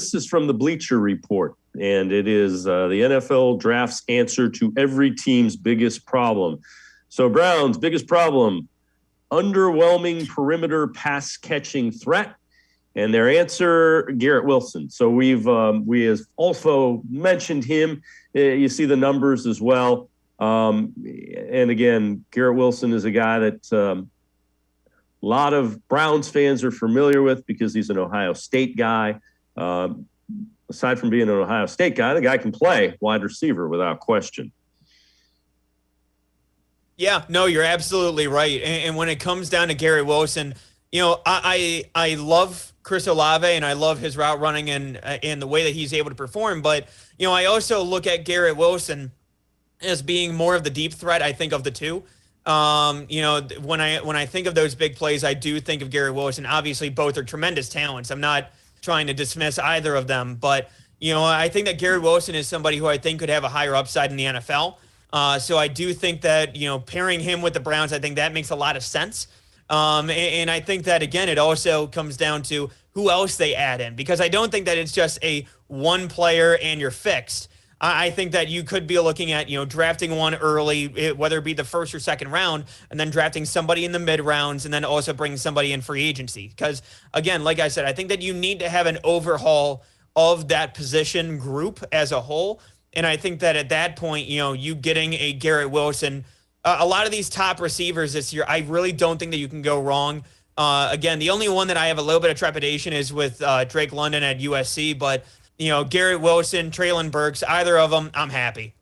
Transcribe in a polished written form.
This is from the Bleacher Report, and it is the NFL draft's answer to every team's biggest problem. So Browns' biggest problem, underwhelming perimeter pass catching threat, and their answer, Garrett Wilson. So we have also mentioned him. You see the numbers as well. And again, Garrett Wilson is a guy that a lot of Browns fans are familiar with because he's an Ohio State guy. Aside from being an Ohio State guy, the guy can play wide receiver without question. Yeah, no, you're absolutely right. And when it comes down to Garrett Wilson, you know, I love Chris Olave and I love his route running and the way that he's able to perform. But, you know, I also look at Garrett Wilson as being more of the deep threat, I think, of the two. You know, when I think of those big plays, I do think of Garrett Wilson. Obviously, both are tremendous talents. I'm not trying to dismiss either of them. But, you know, I think that Garrett Wilson is somebody who I think could have a higher upside in the NFL. So I do think that, you know, pairing him with the Browns, I think that makes a lot of sense. And I think that, again, it also comes down to who else they add in, because I don't think that it's just a one player and you're fixed. I think that you could be looking at, you know, drafting one early, whether it be the first or second round, and then drafting somebody in the mid rounds, and then also bringing somebody in free agency. Because, again, like I said, I think that you need to have an overhaul of that position group as a whole. And I think that at that point, you know, you getting a Garrett Wilson, a lot of these top receivers this year, I really don't think that you can go wrong. Again, the only one that I have a little bit of trepidation is with Drake London at USC, but you know, Garrett Wilson, Treylon Burks, either of them, I'm happy.